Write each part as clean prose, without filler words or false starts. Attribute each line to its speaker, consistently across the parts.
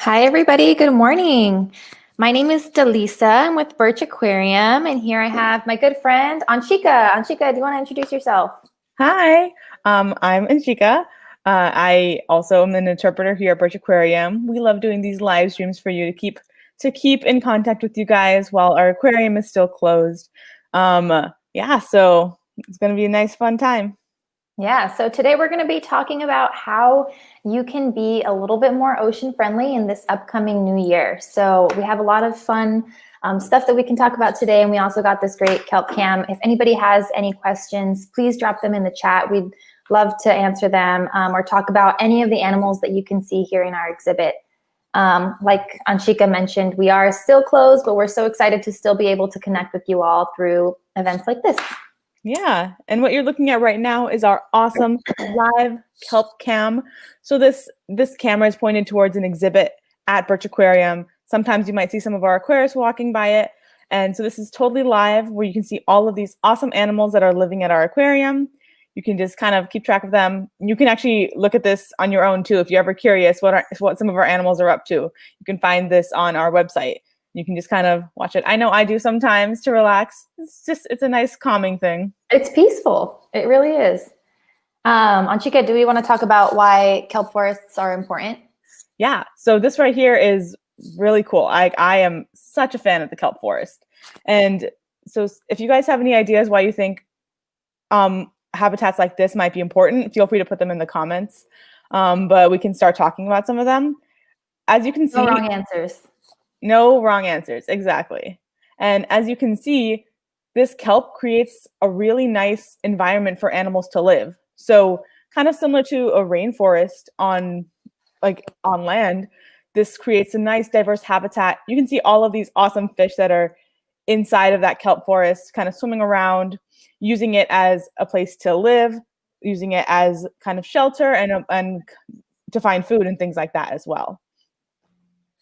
Speaker 1: Hi, everybody. Good morning. My name is Delisa. I'm with Birch Aquarium, and here I have my good friend, Anshika. Anshika, do you want to introduce yourself?
Speaker 2: Hi, I'm Anshika. I also am an interpreter here at Birch Aquarium. We love doing these live streams for you to keep in contact with you guys while our aquarium is still closed. Yeah, so it's gonna be a nice, fun time.
Speaker 1: Yeah, so today we're going to be talking about how you can be a little bit more ocean friendly in this upcoming new year. So we have a lot of fun stuff that we can talk about today, and we also got this great Kelp Cam. If anybody has any questions, please drop them in the chat. We'd love to answer them or talk about any of the animals that you can see here in our exhibit. Like Anshika mentioned, we are still closed, but we're so excited to still be able to connect with you all through events like this.
Speaker 2: Yeah, and what you're looking at right now is our awesome live Kelp Cam. So this camera is pointed towards an exhibit at Birch Aquarium. Sometimes you might see some of our aquarists walking by it. And so this is totally live where you can see all of these awesome animals that are living at our aquarium. You can just kind of keep track of them. You can actually look at this on your own too if you're ever curious what some of our animals are up to. You can find this on our website. You can just kind of watch it. I know I do sometimes to relax. It's a nice calming thing.
Speaker 1: It's peaceful. It really is. Anshika, do we want to talk about why kelp forests are important?
Speaker 2: Yeah, so this right here is really cool. I am such a fan of the kelp forest. And so if you guys have any ideas why you think habitats like this might be important, feel free to put them in the comments. But we can start talking about some of them. As you can see,
Speaker 1: No wrong answers.
Speaker 2: no wrong answers, exactly. And as you can see, this kelp creates a really nice environment for animals to live. So kind of similar to a rainforest on land, this creates a nice diverse habitat. You can see all of these awesome fish that are inside of that kelp forest, kind of swimming around, using it as a place to live, using it as kind of shelter and to find food and things like that as well.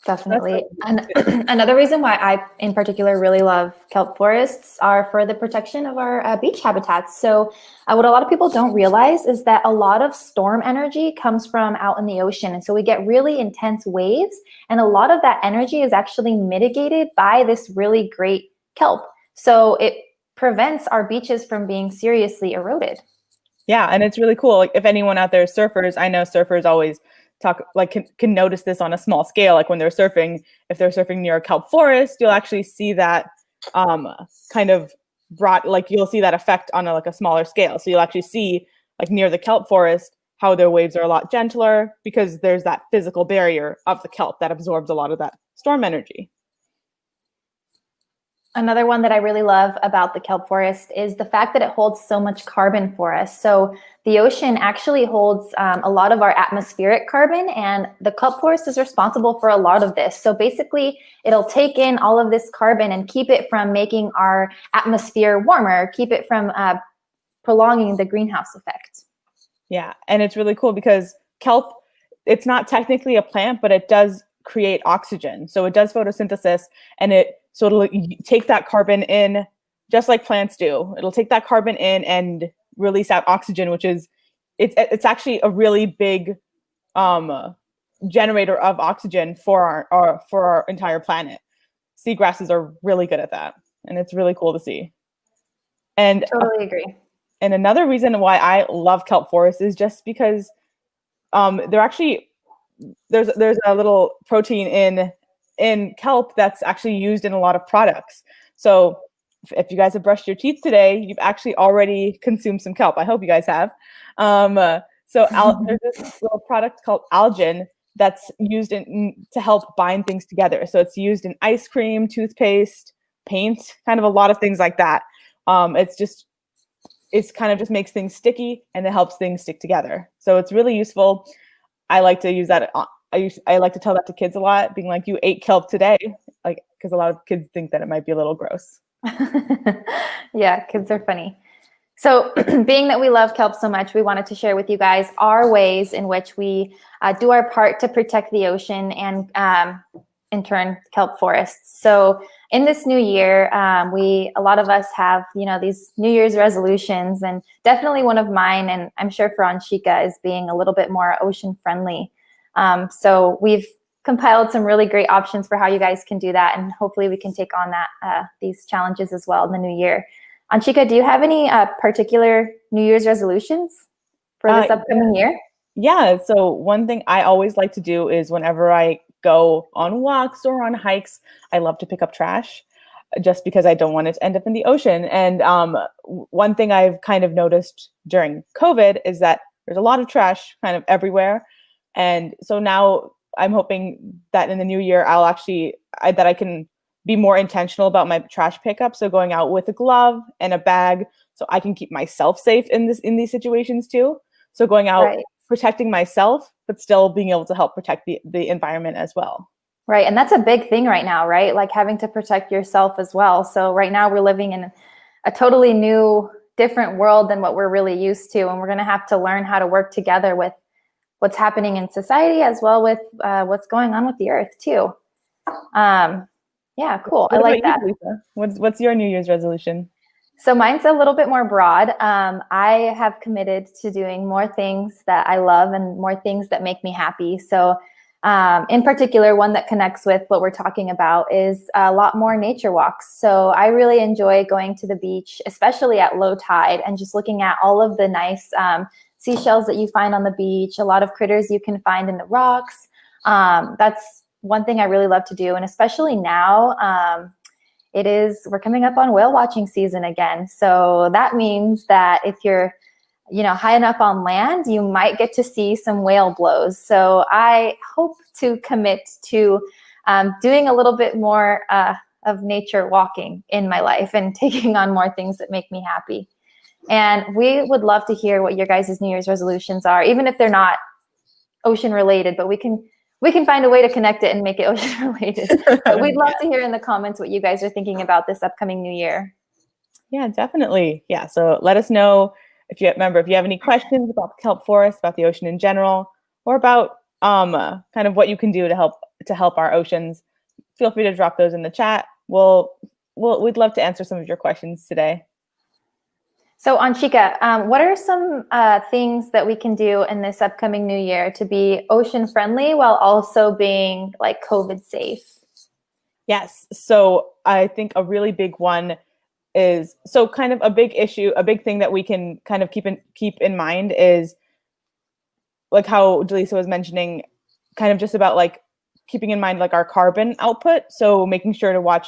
Speaker 1: Definitely. And another reason why I, in particular, really love kelp forests are for the protection of our beach habitats. So what a lot of people don't realize is that a lot of storm energy comes from out in the ocean. And so we get really intense waves. And a lot of that energy is actually mitigated by this really great kelp. So it prevents our beaches from being seriously eroded.
Speaker 2: Yeah, and it's really cool. Like if anyone out there is surfers, I know surfers always can notice this on a small scale. Like when they're surfing, if they're surfing near a kelp forest, you'll actually see that kind of you'll see that effect on a smaller scale. So you'll actually see like near the kelp forest how their waves are a lot gentler because there's that physical barrier of the kelp that absorbs a lot of that storm energy.
Speaker 1: Another one that I really love about the kelp forest is the fact that it holds so much carbon for us. So the ocean actually holds a lot of our atmospheric carbon, and the kelp forest is responsible for a lot of this. So basically, it'll take in all of this carbon and keep it from making our atmosphere warmer, keep it from prolonging the greenhouse effect.
Speaker 2: Yeah, and it's really cool because kelp, it's not technically a plant, but it does create oxygen. So it does photosynthesis, and it'll take that carbon in just like plants do. It'll take that carbon in and release out oxygen, which is it's actually a really big generator of oxygen for our entire planet. Seagrasses are really good at that, and it's really cool to see. And
Speaker 1: Totally agree.
Speaker 2: And another reason why I love kelp forests is just because they're actually there's a little protein in kelp that's actually used in a lot of products. So if you guys have brushed your teeth today, you've actually already consumed some kelp. I hope you guys have. There's this little product called algin that's used to help bind things together. So it's used in ice cream, toothpaste, paint, kind of a lot of things like that. It's kind of just makes things sticky and it helps things stick together. So it's really useful. I like to use that. I like to tell that to kids a lot, being like, "You ate kelp today," like because a lot of kids think that it might be a little gross.
Speaker 1: Yeah, kids are funny. So being that we love kelp so much, we wanted to share with you guys our ways in which we do our part to protect the ocean and in turn kelp forests. So in this new year, a lot of us have, these New Year's resolutions, and definitely one of mine, and I'm sure for Anshika, is being a little bit more ocean friendly. So we've compiled some really great options for how you guys can do that. And hopefully we can take on these challenges as well in the new year. Anchika, do you have any particular New Year's resolutions for this upcoming year?
Speaker 2: Yeah, so one thing I always like to do is whenever I go on walks or on hikes, I love to pick up trash just because I don't want it to end up in the ocean. And one thing I've kind of noticed during COVID is that there's a lot of trash kind of everywhere. And so now I'm hoping that in the new year, that I can be more intentional about my trash pickup. So going out with a glove and a bag so I can keep myself safe in these situations too. So going out, right, protecting myself, but still being able to help protect the environment as well.
Speaker 1: Right. And that's a big thing right now, right? Like having to protect yourself as well. So right now we're living in a totally new, different world than what we're really used to. And we're going to have to learn how to work together with what's happening in society as well with what's going on with the earth too. Yeah, cool. I like that.
Speaker 2: You, Lisa? What's your New Year's resolution?
Speaker 1: So mine's a little bit more broad. I have committed to doing more things that I love and more things that make me happy. So in particular, one that connects with what we're talking about is a lot more nature walks. So I really enjoy going to the beach, especially at low tide, and just looking at all of the nice seashells that you find on the beach, a lot of critters you can find in the rocks. That's one thing I really love to do. And especially now, we're coming up on whale watching season again. So that means that if you're, high enough on land, you might get to see some whale blows. So I hope to commit to doing a little bit more of nature walking in my life and taking on more things that make me happy. And we would love to hear what your guys' New Year's resolutions are, even if they're not ocean related, but we can find a way to connect it and make it ocean related. But we'd love to hear in the comments what you guys are thinking about this upcoming new year.
Speaker 2: Yeah, definitely. Yeah. So let us know if you have any questions about the kelp forest, about the ocean in general, or about kind of what you can do to help our oceans. Feel free to drop those in the chat. We'd love to answer some of your questions today.
Speaker 1: So Anchika, what are some things that we can do in this upcoming new year to be ocean friendly while also being like COVID safe?
Speaker 2: Yes. So I think a really big one is, so kind of a big thing that we can kind of keep in mind is like how Delisa was mentioning, kind of just about like keeping in mind like our carbon output. So making sure to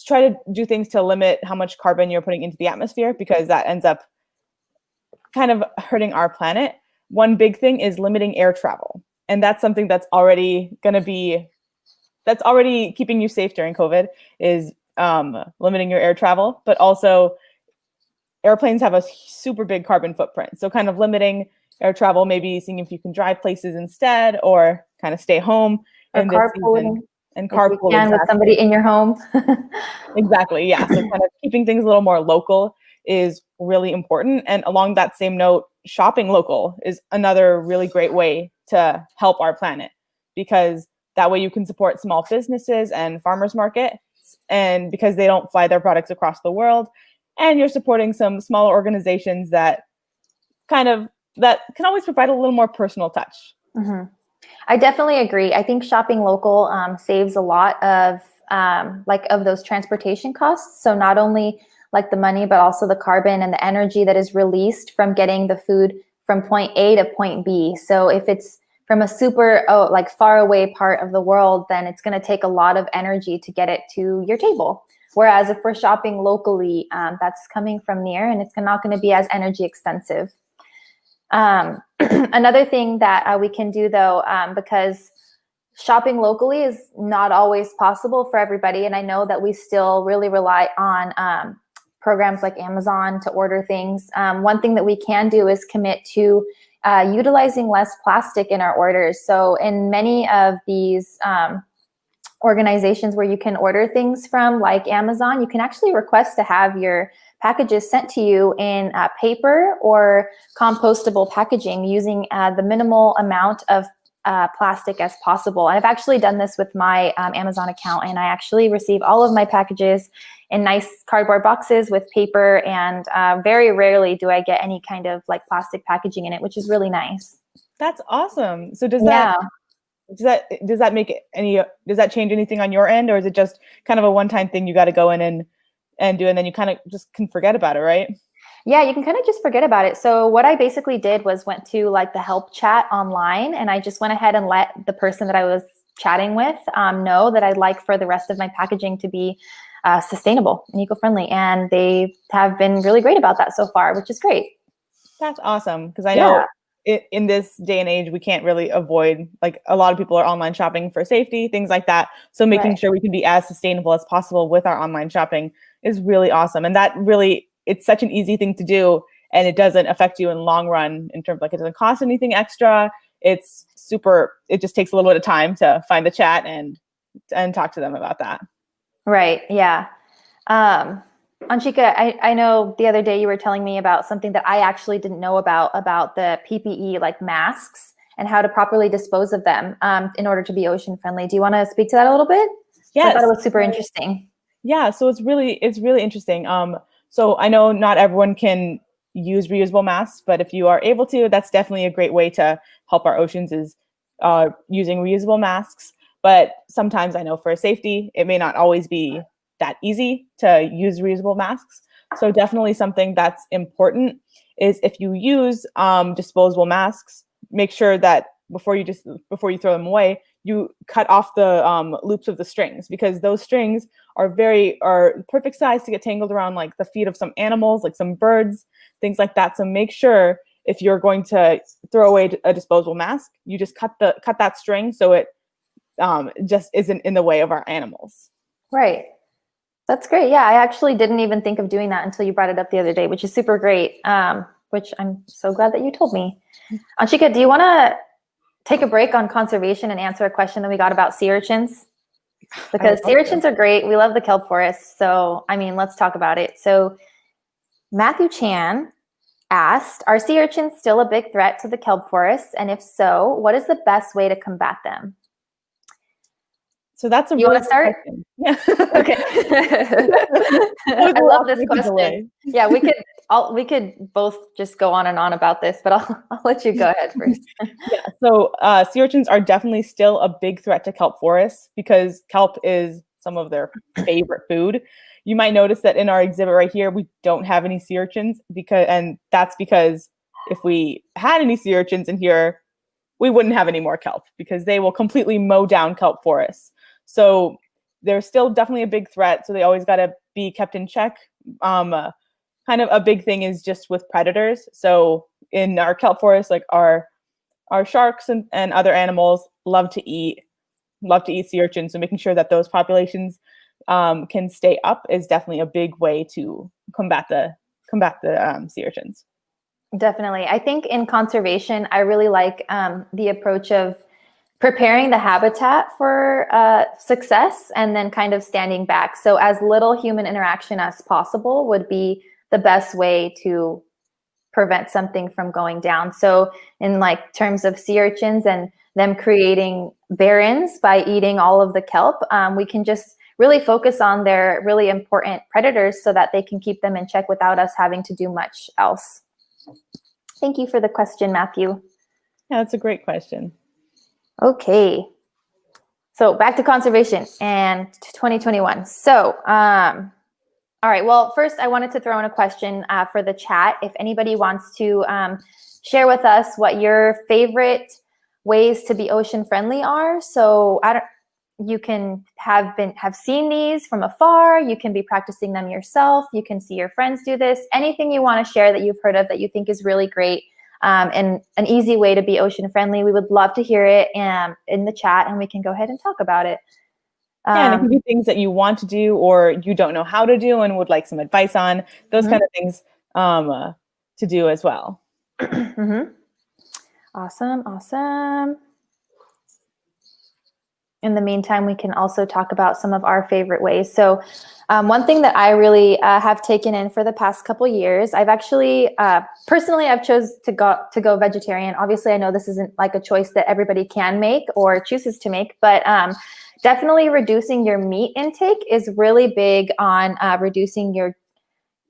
Speaker 2: try to do things to limit how much carbon you're putting into the atmosphere, because that ends up kind of hurting our planet. One big thing is limiting air travel. And that's something that's already keeping you safe during COVID, is limiting your air travel. But also airplanes have a super big carbon footprint. So kind of limiting air travel, maybe seeing if you can drive places instead, or kind of stay home.
Speaker 1: Or carpooling.
Speaker 2: And carpool, exactly,
Speaker 1: with somebody in your home.
Speaker 2: Exactly, yeah. So kind of keeping things a little more local is really important. And along that same note, shopping local is another really great way to help our planet, because that way you can support small businesses and farmers markets, and because they don't fly their products across the world, and you're supporting some smaller organizations that can always provide a little more personal touch.
Speaker 1: Mm-hmm. I definitely agree. I think shopping local saves a lot of those transportation costs. So not only like the money, but also the carbon and the energy that is released from getting the food from point A to point B. So if it's from a super far away part of the world, then it's going to take a lot of energy to get it to your table. Whereas if we're shopping locally, that's coming from near, and it's not going to be as energy expensive. Another thing that we can do though, because shopping locally is not always possible for everybody. And I know that we still really rely on programs like Amazon to order things. One thing that we can do is commit to utilizing less plastic in our orders. So in many of these organizations where you can order things from, like Amazon, you can actually request to have your packages sent to you in paper or compostable packaging using the minimal amount of plastic as possible. And I've actually done this with my Amazon account, and I actually receive all of my packages in nice cardboard boxes with paper, and very rarely do I get any kind of like plastic packaging in it, which is really nice.
Speaker 2: That's awesome. So does that change anything on your end, or is it just kind of a one-time thing you got to go in and do, and then you kind of just can forget about it, right?
Speaker 1: Yeah, you can kind of just forget about it. So what I basically did was went to like the help chat online, and I just went ahead and let the person that I was chatting with know that I'd like for the rest of my packaging to be sustainable and eco-friendly. And they have been really great about that so far, which is great.
Speaker 2: That's awesome, because I know in this day and age, we can't really avoid, like, a lot of people are online shopping for safety, things like that. So making sure we can be as sustainable as possible with our online shopping is really awesome. And that really, it's such an easy thing to do, and it doesn't affect you in the long run in terms of, like, it doesn't cost anything extra. It's super, it just takes a little bit of time to find the chat and talk to them about that.
Speaker 1: Right, yeah. Anshika, I know the other day you were telling me about something that I actually didn't know about the PPE, like masks, and how to properly dispose of them in order to be ocean friendly. Do you want to speak to that a little bit?
Speaker 2: Yes.
Speaker 1: I thought it was super interesting.
Speaker 2: Yeah, so it's really interesting. So I know not everyone can use reusable masks, but if you are able to, that's definitely a great way to help our oceans, is using reusable masks. But sometimes I know for safety, it may not always be that easy to use reusable masks. So definitely something that's important is, if you use disposable masks, make sure that before you throw them away, you cut off the loops of the strings, because those strings are perfect size to get tangled around, like, the feet of some animals, like some birds, things like that. So make sure, if you're going to throw away a disposable mask, you just cut that string so it just isn't in the way of our animals.
Speaker 1: Right. That's great. Yeah, I actually didn't even think of doing that until you brought it up the other day, which is super great, which I'm so glad that you told me. Anshika, do you want to take a break on conservation and answer a question that we got about sea urchins? Because sea urchins are great. We love the kelp forest. So, I mean, let's talk about it. So Matthew Chan asked, are sea urchins still a big threat to the kelp forests? And if so, what is the best way to combat them?
Speaker 2: So that's a
Speaker 1: you
Speaker 2: really
Speaker 1: want to start?
Speaker 2: Question. Yeah.
Speaker 1: Okay. I love this question. Yeah, we could both just go on and on about this, but I'll let you go ahead first.
Speaker 2: Yeah. So sea urchins are definitely still a big threat to kelp forests, because kelp is some of their favorite food. You might notice that in our exhibit right here, we don't have any sea urchins, and that's because if we had any sea urchins in here, we wouldn't have any more kelp, because they will completely mow down kelp forests. So they're still definitely a big threat. So they always got to be kept in check. Kind of a big thing is just with predators. So in our kelp forests, like our sharks and other animals love to eat sea urchins. So making sure that those populations can stay up is definitely a big way to combat the sea urchins.
Speaker 1: Definitely. I think in conservation, I really like the approach of preparing the habitat for success and then kind of standing back. So as little human interaction as possible would be the best way to prevent something from going down. So in like terms of sea urchins and them creating barrens by eating all of the kelp, we can just really focus on their really important predators so that they can keep them in check without us having to do much else. Thank you for the question, Matthew.
Speaker 2: Yeah, that's a great question.
Speaker 1: Okay. So back to conservation and 2021. So, all right. Well, first I wanted to throw in a question for the chat. If anybody wants to share with us what your favorite ways to be ocean friendly are. So you can have seen these from afar. You can be practicing them yourself. You can see your friends do this. Anything you want to share that you've heard of that you think is really great and an easy way to be ocean friendly, we would love to hear it in the chat, and we can go ahead and talk about it.
Speaker 2: Yeah, and it can be things that you want to do or you don't know how to do and would like some advice on. Those kind of things to do as well.
Speaker 1: Awesome. In the meantime, we can also talk about some of our favorite ways. So one thing that I really have taken in for the past couple years, I've actually, personally, I've chose to go vegetarian. Obviously, I know this isn't like a choice that everybody can make or chooses to make, but definitely reducing your meat intake is really big on reducing your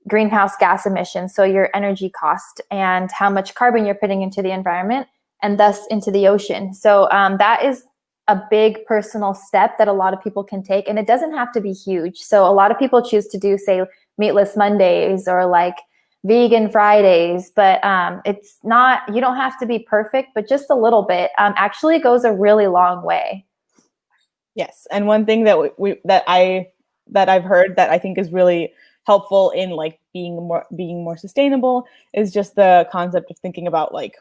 Speaker 1: greenhouse gas emissions, so your energy cost and how much carbon you're putting into the environment and thus into the ocean. So that is a big personal step that a lot of people can take, and it doesn't have to be huge. So a lot of people choose to do, say, meatless Mondays or like vegan Fridays, but it's not, you don't have to be perfect, but just a little bit actually goes a really long way.
Speaker 2: Yes, and one thing that I've heard that I think is really helpful in like being more sustainable is just the concept of thinking about like,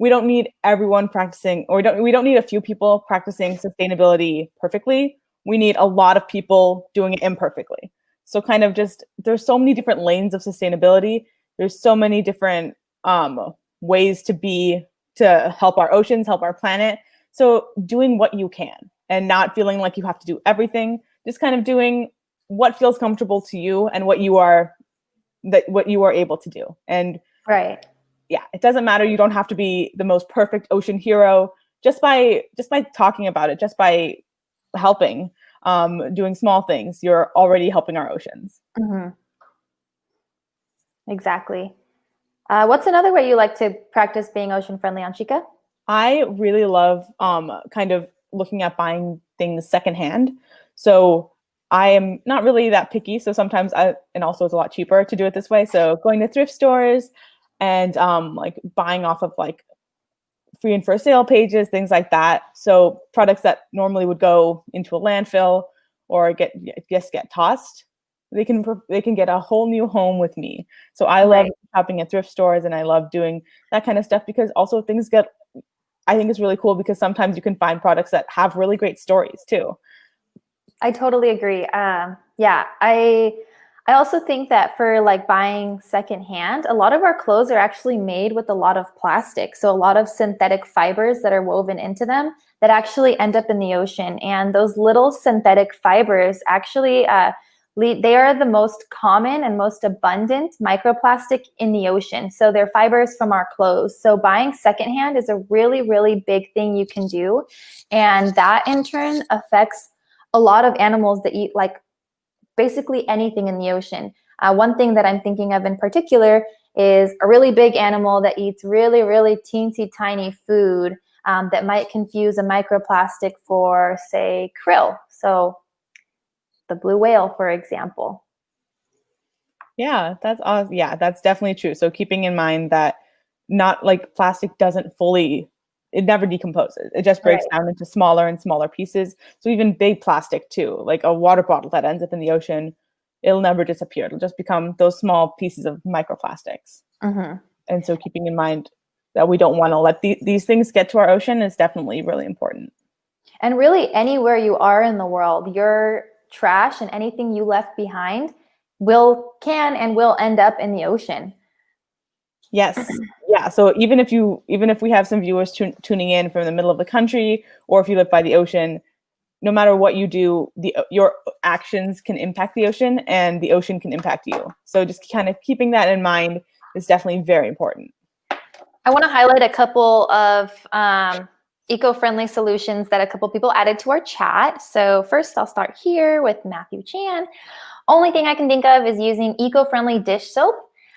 Speaker 2: we don't need everyone practicing, or we don't need a few people practicing sustainability perfectly. We need a lot of people doing it imperfectly. So kind of just, there's so many different lanes of sustainability. There's so many different ways to help our oceans, help our planet. So doing what you can and not feeling like you have to do everything, just kind of doing what feels comfortable to you and what you are able to do. And
Speaker 1: right.
Speaker 2: Yeah, it doesn't matter. You don't have to be the most perfect ocean hero. Just by talking about it, just by helping, doing small things, you're already helping our oceans.
Speaker 1: Mm-hmm. Exactly. What's another way you like to practice being ocean friendly, Anshika?
Speaker 2: I really love kind of looking at buying things secondhand. So I am not really that picky. So sometimes and also it's a lot cheaper to do it this way. So going to thrift stores and like buying off of like free and for sale pages, things like that. So products that normally would go into a landfill or get tossed, they can get a whole new home with me. So I love shopping at thrift stores, and I love doing that kind of stuff because also I think it's really cool because sometimes you can find products that have really great stories too.
Speaker 1: I totally agree. Yeah, I also think that for like buying secondhand, a lot of our clothes are actually made with a lot of plastic. So a lot of synthetic fibers that are woven into them that actually end up in the ocean. And those little synthetic fibers actually they are the most common and most abundant microplastic in the ocean. So they're fibers from our clothes. So buying secondhand is a really, really big thing you can do. And that in turn affects a lot of animals that eat like basically anything in the ocean. One thing that I'm thinking of in particular is a really big animal that eats really, really teensy tiny food that might confuse a microplastic for, say, krill. So the blue whale, for example.
Speaker 2: Yeah, that's definitely true. So keeping in mind that not like plastic it never decomposes. It just breaks down into smaller and smaller pieces. So even big plastic too, like a water bottle that ends up in the ocean, it'll never disappear. It'll just become those small pieces of microplastics.
Speaker 1: Mm-hmm.
Speaker 2: And so keeping in mind that we don't want to let these things get to our ocean is definitely really important.
Speaker 1: And really anywhere you are in the world, your trash and anything you left behind can and will end up in the ocean.
Speaker 2: Yes. Yeah. So even if we have some viewers tuning in from the middle of the country, or if you live by the ocean, no matter what you do, your actions can impact the ocean, and the ocean can impact you. So just kind of keeping that in mind is definitely very important.
Speaker 1: I want to highlight a couple of eco-friendly solutions that a couple people added to our chat. So first, I'll start here with Matthew Chan. Only thing I can think of is using eco-friendly dish soap.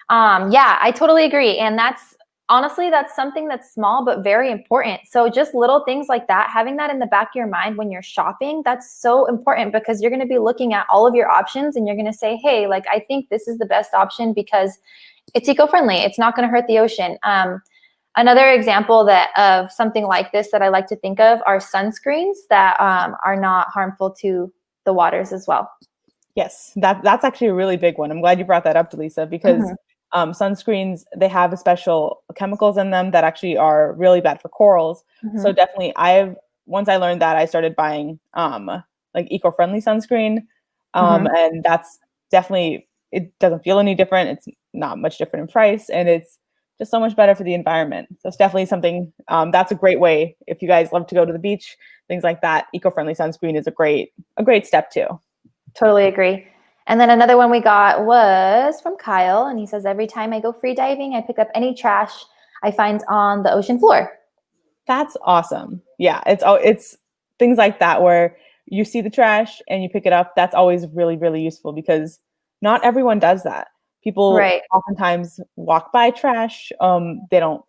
Speaker 1: Yeah, I totally agree. And honestly, that's something that's small but very important. So just little things like that, having that in the back of your mind when you're shopping, that's so important because you're going to be looking at all of your options and you're going to say, hey, like, I think this is the best option because it's eco-friendly. It's not going to hurt the ocean. Another example of something like this that I like to think of are sunscreens that are not harmful to the waters as well.
Speaker 2: Yes, that's actually a really big one. I'm glad you brought that up, Delisa, because sunscreens, they have special chemicals in them that actually are really bad for corals. So definitely, once I learned that, I started buying like eco-friendly sunscreen, and that's definitely, it doesn't feel any different. It's not much different in price, and it's just so much better for the environment. So it's definitely something that's a great way if you guys love to go to the beach, things like that. Eco-friendly sunscreen is a great step too.
Speaker 1: Totally agree. And then another one we got was from Kyle, and he says, every time I go free diving, I pick up any trash I find on the ocean floor.
Speaker 2: That's awesome. Yeah, it's things like that where you see the trash and you pick it up. That's always really, really useful because not everyone does that. People oftentimes walk by trash. They don't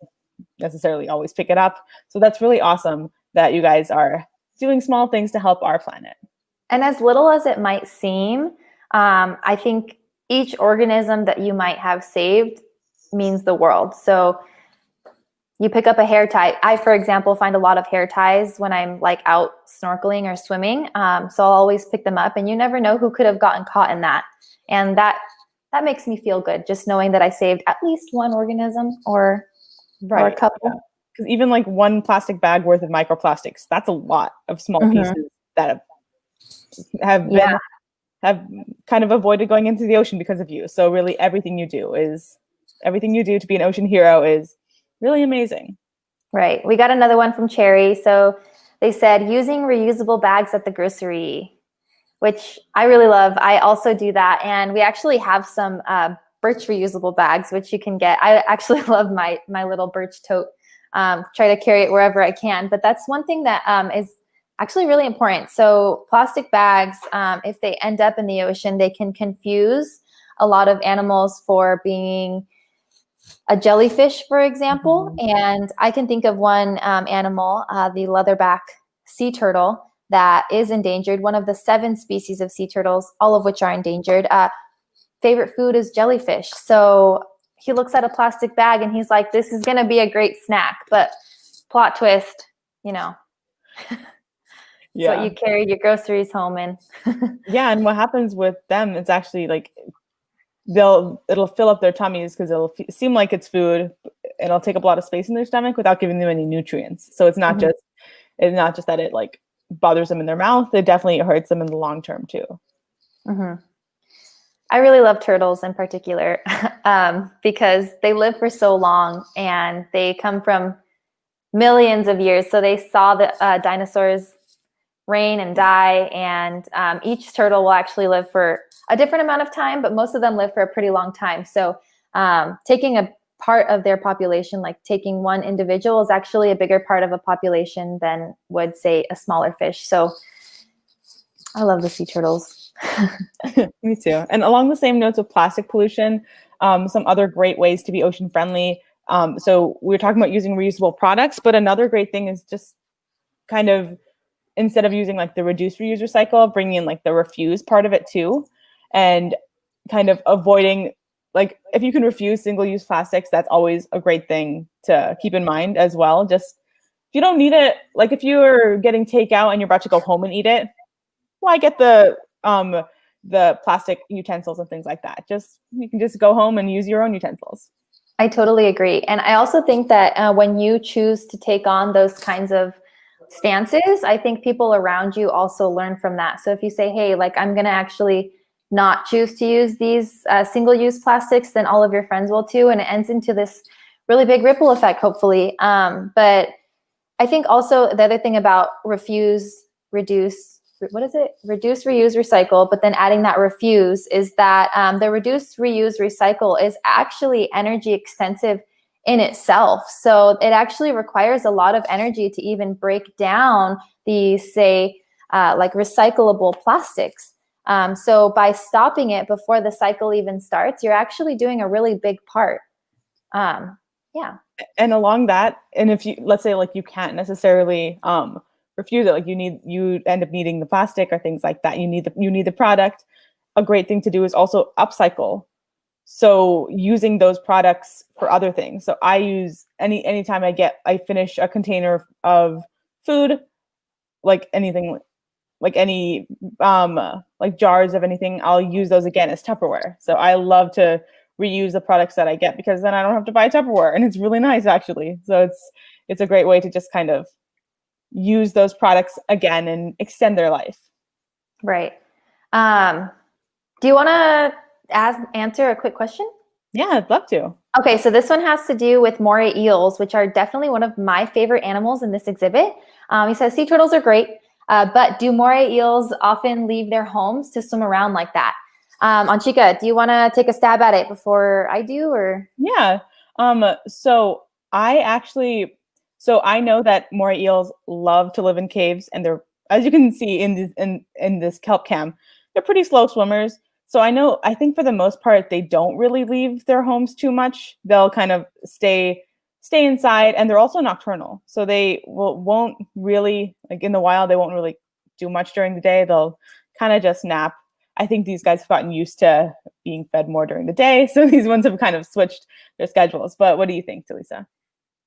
Speaker 2: necessarily always pick it up. So that's really awesome that you guys are doing small things to help our planet.
Speaker 1: And as little as it might seem, I think each organism that you might have saved means the world. So you pick up a hair tie. I, for example, find a lot of hair ties when I'm like out snorkeling or swimming. So I'll always pick them up, and you never know who could have gotten caught in that. And that makes me feel good, just knowing that I saved at least one organism or a couple.
Speaker 2: Because even like one plastic bag worth of microplastics, that's a lot of small pieces that have kind of avoided going into the ocean because of you. So really everything you do to be an ocean hero is really amazing.
Speaker 1: Right. We got another one from Cherry. So they said using reusable bags at the grocery, which I really love. I also do that. And we actually have some birch reusable bags, which you can get. I actually love my little birch tote. Try to carry it wherever I can. But that's one thing that is actually really important. So plastic bags, if they end up in the ocean, they can confuse a lot of animals for being a jellyfish, for example. And I can think of one animal, the leatherback sea turtle, that is endangered, one of the 7 species of sea turtles, all of which are endangered. Favorite food is jellyfish. So he looks at a plastic bag and he's like, this is going to be a great snack. But plot twist, it's what you carried your groceries home in.
Speaker 2: And what happens with them, it's actually like it'll fill up their tummies because it'll seem like it's food, and it'll take up a lot of space in their stomach without giving them any nutrients. So it's not just that it like bothers them in their mouth. It definitely hurts them in the long term too.
Speaker 1: I really love turtles in particular because they live for so long and they come from millions of years. So they saw the dinosaurs reign and die, and each turtle will actually live for a different amount of time, but most of them live for a pretty long time. So taking a part of their population, like taking one individual, is actually a bigger part of a population than would, say, a smaller fish. So I love the sea turtles.
Speaker 2: Me too. And along the same notes of plastic pollution, some other great ways to be ocean friendly. So we were talking about using reusable products, but another great thing is just kind of, instead of using like the reduce, reuse, recycle, bringing in like the refuse part of it too, and kind of avoiding, like, if you can refuse single-use plastics, that's always a great thing to keep in mind as well. Just if you don't need it, like if you're getting takeout and you're about to go home and eat it, why get the plastic utensils and things like that? You can just go home and use your own utensils.
Speaker 1: I totally agree. And I also think that when you choose to take on those kinds of stances, I think people around you also learn from that. So if you say, hey, like, I'm going to actually not choose to use these single-use plastics, then all of your friends will too. And it ends into this really big ripple effect, hopefully. But I think also the other thing about reduce, reuse, recycle, but then adding that refuse, is that the reduce, reuse, recycle is actually energy extensive in itself. So it actually requires a lot of energy to even break down these, say, like recyclable plastics. So by stopping it before the cycle even starts, you're actually doing a really big part.
Speaker 2: And along that, and if you, let's say like you can't necessarily refuse it, like you end up needing the plastic or things like that, you need the product, a great thing to do is also upcycle. So using those products for other things. So I use anytime I finish a container of food, like anything, like any like jars of anything, I'll use those again as Tupperware. So I love to reuse the products that I get, because then I don't have to buy Tupperware, and it's really nice actually. So it's a great way to just kind of use those products again and extend their life.
Speaker 1: Right. Do you want to answer a quick question?
Speaker 2: Yeah, I'd love to.
Speaker 1: Okay, so this one has to do with moray eels, which are definitely one of my favorite animals in this exhibit. He says sea turtles are great, but do moray eels often leave their homes to swim around like that? Anchika, do you want to take a stab at it before I do, or?
Speaker 2: Yeah. So I know that moray eels love to live in caves, and they're, as you can see in this Kelp Cam, they're pretty slow swimmers. So I think for the most part, they don't really leave their homes too much. They'll kind of stay stay inside, and they're also nocturnal. So they won't really, like in the wild, they won't really do much during the day. They'll kind of just nap. I think these guys have gotten used to being fed more during the day. So these ones have kind of switched their schedules. But what do you think, Delisa?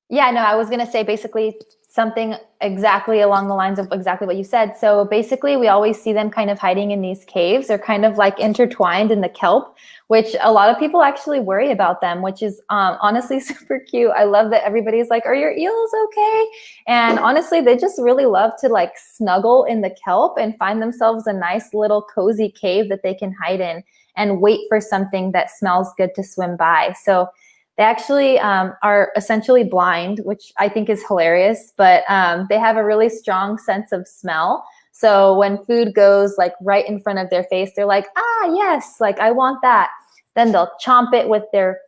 Speaker 1: Yeah, no, I was going to say basically something exactly along the lines of exactly what you said. So basically, we always see them kind of hiding in these caves. They're kind of like intertwined in the kelp, which a lot of people actually worry about them, which is honestly super cute. I love that everybody's like, are your eels okay? And honestly, they just really love to like snuggle in the kelp and find themselves a nice little cozy cave that they can hide in and wait for something that smells good to swim by. So they actually are essentially blind, which I think is hilarious, but they have a really strong sense of smell. So when food goes like right in front of their face, they're like, ah, yes, like I want that. Then they'll chomp it with their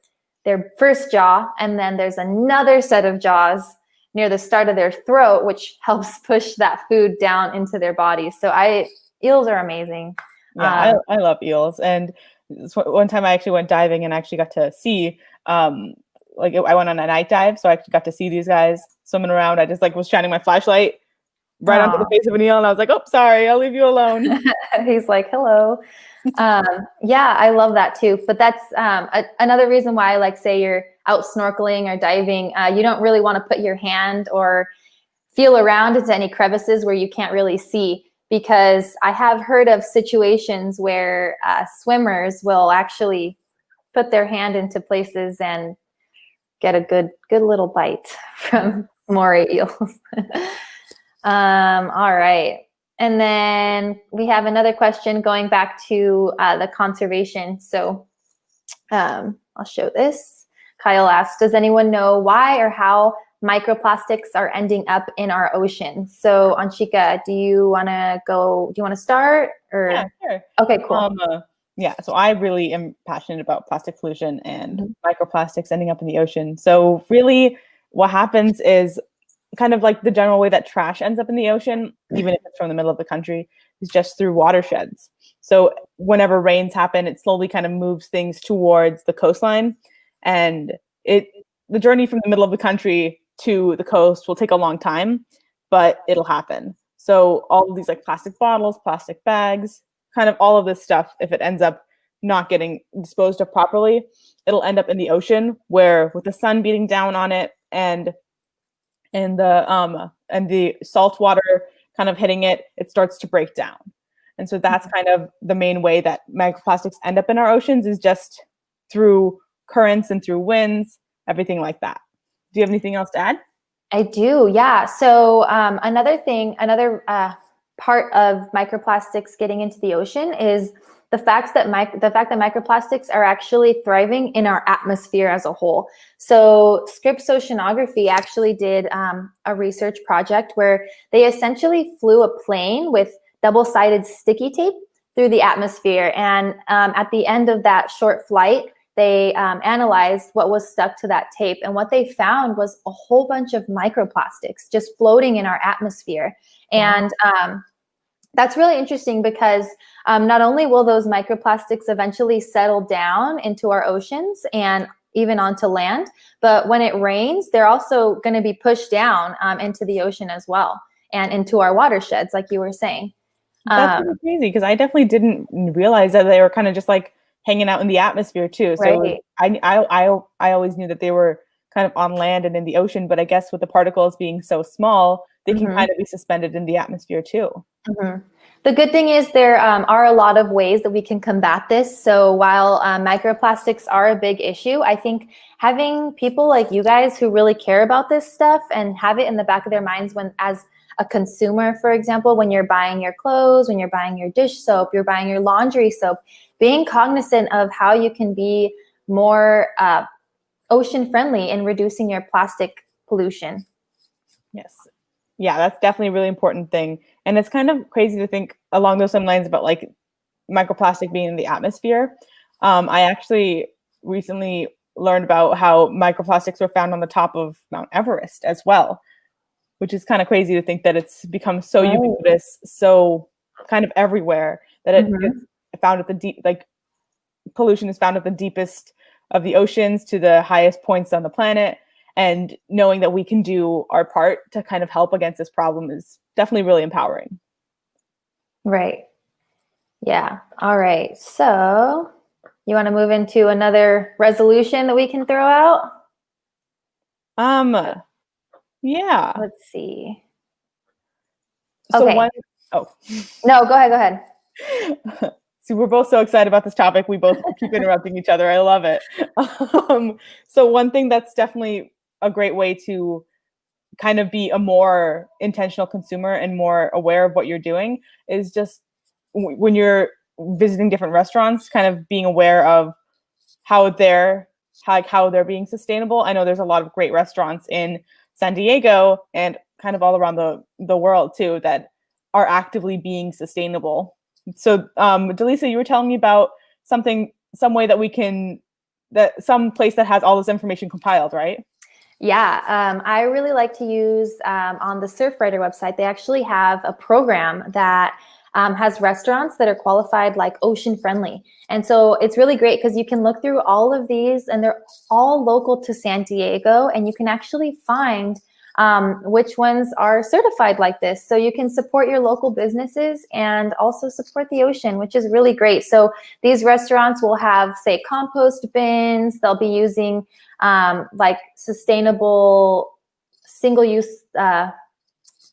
Speaker 1: first jaw. And then there's another set of jaws near the start of their throat, which helps push that food down into their bodies. So eels are amazing.
Speaker 2: Yeah, I love eels. And one time I actually went diving and actually got to see like I went on a night dive, so I actually got to see these guys swimming around. I just like was shining my flashlight right onto the face of an eel, and I was like, "Oh, sorry, I'll leave you alone."
Speaker 1: He's like, "Hello." Yeah, I love that too. But that's another reason why, like, say you're out snorkeling or diving, you don't really want to put your hand or feel around into any crevices where you can't really see, because I have heard of situations where swimmers will actually put their hand into places and get a good little bite from moray eels. All right. And then we have another question going back to the conservation. So I'll show this. Kyle asked, does anyone know why or how microplastics are ending up in our oceans? So Anshika, do you want to start? Or
Speaker 2: Yeah, sure.
Speaker 1: Okay, cool.
Speaker 2: Yeah, so I really am passionate about plastic pollution and microplastics ending up in the ocean. So really what happens is kind of like the general way that trash ends up in the ocean, even if it's from the middle of the country, is just through watersheds. So whenever rains happen, it slowly kind of moves things towards the coastline. And the journey from the middle of the country to the coast will take a long time, but it'll happen. So all of these like plastic bottles, plastic bags, kind of all of this stuff, if it ends up not getting disposed of properly, it'll end up in the ocean, where with the sun beating down on it and the salt water kind of hitting it, it starts to break down. And so that's kind of the main way that microplastics end up in our oceans, is just through currents and through winds, everything like that. Do you have anything else to add?
Speaker 1: I do, yeah. So another part of microplastics getting into the ocean is the fact that microplastics are actually thriving in our atmosphere as a whole. So Scripps Oceanography actually did a research project where they essentially flew a plane with double-sided sticky tape through the atmosphere. And at the end of that short flight, they analyzed what was stuck to that tape. And what they found was a whole bunch of microplastics just floating in our atmosphere. And that's really interesting, because not only will those microplastics eventually settle down into our oceans and even onto land, but when it rains, they're also going to be pushed down into the ocean as well, and into our watersheds, like you were saying.
Speaker 2: That's really crazy, because I definitely didn't realize that they were kind of just like hanging out in the atmosphere too. So
Speaker 1: Right.
Speaker 2: I always knew that they were kind of on land and in the ocean, but I guess with the particles being so small, they can kind of be suspended in the atmosphere too.
Speaker 1: The good thing is there are a lot of ways that we can combat this. So while microplastics are a big issue, I think having people like you guys who really care about this stuff and have it in the back of their minds when, as a consumer, for example, when you're buying your clothes, when you're buying your dish soap, you're buying your laundry soap, being cognizant of how you can be more ocean friendly in reducing your plastic pollution.
Speaker 2: Yes. Yeah, that's definitely a really important thing. And it's kind of crazy to think along those same lines about like microplastic being in the atmosphere. I actually recently learned about how microplastics were found on the top of Mount Everest as well, which is kind of crazy to think that it's become so ubiquitous, so kind of everywhere, that it gets found at the deep, like pollution is found at the deepest of the oceans to the highest points on the planet. And knowing that we can do our part to kind of help against this problem is definitely really empowering.
Speaker 1: Right. Yeah. All right. So you want to move into another resolution that we can throw out?
Speaker 2: Yeah.
Speaker 1: Let's see.
Speaker 2: So
Speaker 1: Okay.
Speaker 2: oh.
Speaker 1: No, go ahead. Go ahead.
Speaker 2: See, we're both so excited about this topic. We both keep interrupting each other. I love it. So one thing that's definitely a great way to kind of be a more intentional consumer and more aware of what you're doing is just when you're visiting different restaurants, kind of being aware of how they're being sustainable. I know there's a lot of great restaurants in San Diego and kind of all around the world too that are actively being sustainable. So, Delisa, you were telling me about some way that some place that has all this information compiled, right?
Speaker 1: Yeah, I really like to use on the Surfrider website, they actually have a program that has restaurants that are qualified like ocean friendly. And so it's really great because you can look through all of these and they're all local to San Diego, and you can actually find which ones are certified like this. So you can support your local businesses and also support the ocean, which is really great. So these restaurants will have, say, compost bins. They'll be using like sustainable single-use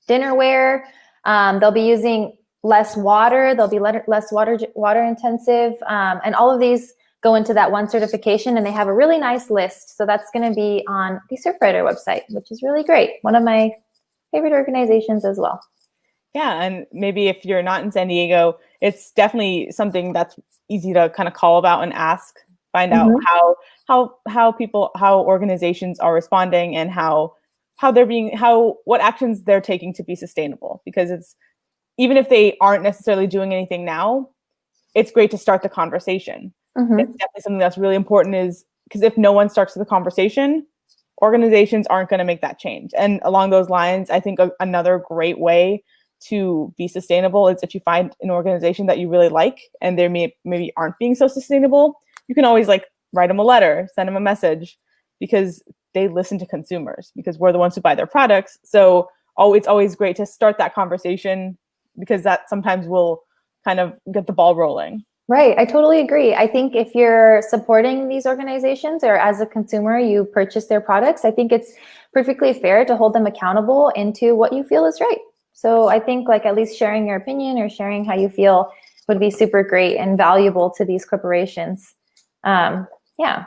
Speaker 1: dinnerware. They'll be using less water. They'll be less water intensive. And all of these go into that one certification, and they have a really nice list. So that's going to be on the Surfrider website, which is really great. One of my favorite organizations as well.
Speaker 2: Yeah, and maybe if you're not in San Diego, it's definitely something that's easy to kind of call about and ask, find out how organizations are responding and what actions they're taking to be sustainable. Because it's, even if they aren't necessarily doing anything now, it's great to start the conversation. It's definitely something that's really important, is because if no one starts the conversation, organizations aren't going to make that change. And along those lines, I think another great way to be sustainable is if you find an organization that you really like and they maybe aren't being so sustainable, you can always like write them a letter, send them a message, because they listen to consumers, because we're the ones who buy their products. So it's always great to start that conversation, because that sometimes will kind of get the ball rolling.
Speaker 1: Right. I totally agree. I think if you're supporting these organizations or as a consumer, you purchase their products, I think it's perfectly fair to hold them accountable into what you feel is right. So I think like at least sharing your opinion or sharing how you feel would be super great and valuable to these corporations. Yeah.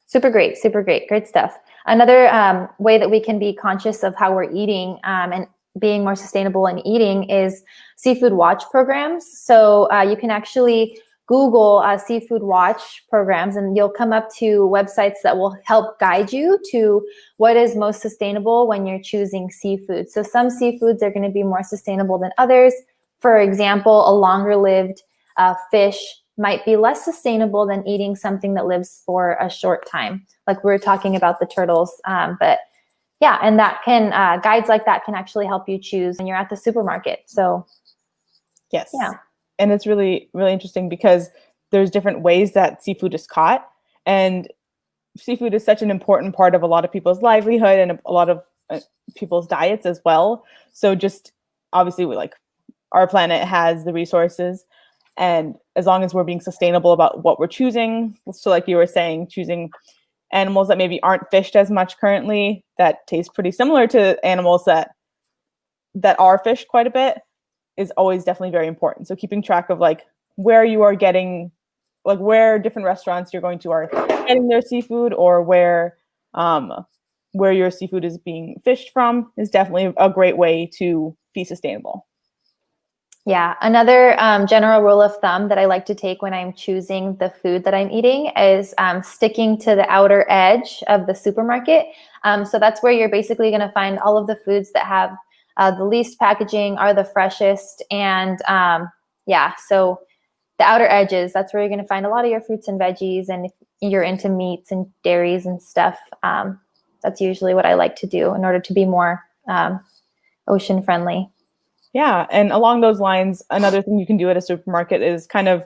Speaker 1: Super great. Super great. Great stuff. Another way that we can be conscious of how we're eating and being more sustainable in eating is seafood watch programs. So you can actually Google seafood watch programs, and you'll come up to websites that will help guide you to what is most sustainable when you're choosing seafood. So some seafoods are going to be more sustainable than others. For example, a longer lived fish might be less sustainable than eating something that lives for a short time. Like we were talking about the turtles, but yeah, and that can guides like that can actually help you choose when you're at the supermarket. So
Speaker 2: yes,
Speaker 1: yeah,
Speaker 2: and it's really, really interesting because there's different ways that seafood is caught, and seafood is such an important part of a lot of people's livelihood and a lot of people's diets as well. So just obviously, our planet has the resources, and as long as we're being sustainable about what we're choosing, so like you were saying, choosing animals that maybe aren't fished as much currently, that taste pretty similar to animals that are fished quite a bit, is always definitely very important. So keeping track of like where you are getting, like where different restaurants you're going to are getting their seafood, or where your seafood is being fished from, is definitely a great way to be sustainable.
Speaker 1: Yeah, another general rule of thumb that I like to take when I'm choosing the food that I'm eating is sticking to the outer edge of the supermarket. So that's where you're basically going to find all of the foods that have the least packaging, are the freshest, and yeah, so the outer edges, that's where you're going to find a lot of your fruits and veggies. And if you're into meats and dairies and stuff, that's usually what I like to do in order to be more ocean friendly.
Speaker 2: Yeah, and along those lines, another thing you can do at a supermarket is kind of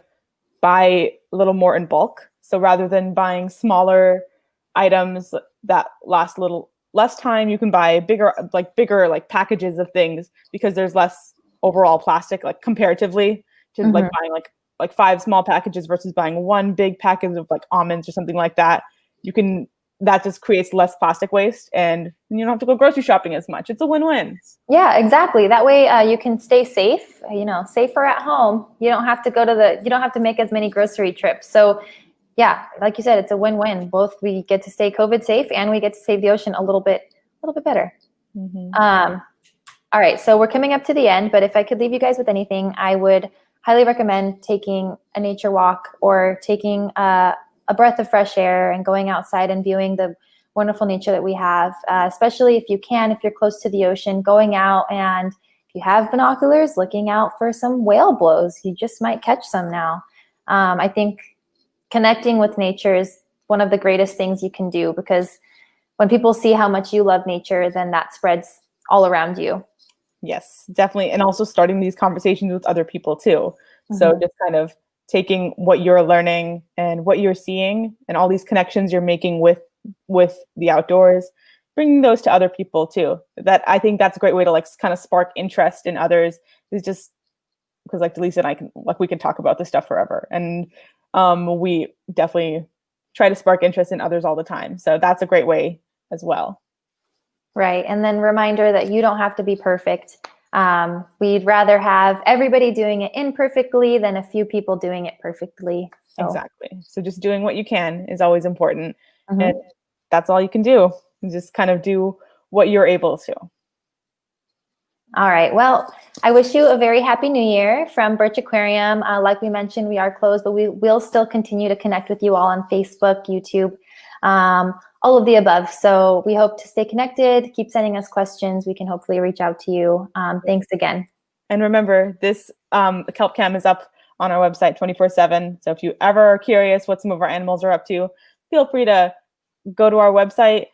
Speaker 2: buy a little more in bulk. So rather than buying smaller items that last a little less time. You can buy bigger packages of things because there's less overall plastic, like comparatively to like buying like 5 small packages versus buying one big package of like almonds or something like that. That just creates less plastic waste, and you don't have to go grocery shopping as much. It's a win-win.
Speaker 1: Yeah, exactly. That way you can stay safe, safer at home. You don't have to make as many grocery trips. So yeah, like you said, it's a win-win. Both we get to stay COVID safe and we get to save the ocean a little bit better. All right, so we're coming up to the end, but if I could leave you guys with anything, I would highly recommend taking a nature walk or taking a breath of fresh air and going outside and viewing the wonderful nature that we have, especially if you're close to the ocean, going out, and if you have binoculars, looking out for some whale blows. You just might catch some now. I think connecting with nature is one of the greatest things you can do, because when people see how much you love nature, then that spreads all around you.
Speaker 2: Yes, definitely. And also starting these conversations with other people too. So just kind of taking what you're learning and what you're seeing and all these connections you're making with the outdoors, bringing those to other people too. That I think that's a great way to like kind of spark interest in others, is just because like Delisa and I we can talk about this stuff forever. And we definitely try to spark interest in others all the time. So that's a great way as well.
Speaker 1: Right. And then reminder that you don't have to be perfect. We'd rather have everybody doing it imperfectly than a few people doing it perfectly. So.
Speaker 2: Exactly. So just doing what you can is always important. And that's all you can do. You just kind of do what you're able to.
Speaker 1: All right. Well, I wish you a very happy new year from Birch Aquarium. Like we mentioned, we are closed, but we will still continue to connect with you all on Facebook, YouTube, all of the above. So we hope to stay connected. Keep sending us questions. We can hopefully reach out to you. Thanks again.
Speaker 2: And remember, this the Kelp Cam is up on our website 24/7. So if you ever are curious what some of our animals are up to, feel free to go to our website.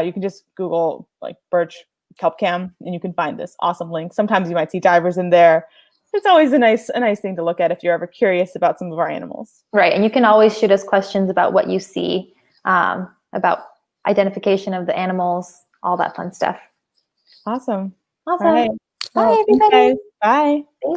Speaker 2: You can just Google like Birch Kelp Cam and you can find this awesome link. Sometimes you might see divers in there. It's always a nice thing to look at if you're ever curious about some of our animals. Right.
Speaker 1: And you can always shoot us questions about what you see, about identification of the animals, all that fun stuff.
Speaker 2: Awesome.
Speaker 1: Awesome.
Speaker 2: All right.
Speaker 1: Bye, everybody.
Speaker 2: Bye.
Speaker 1: Thank you.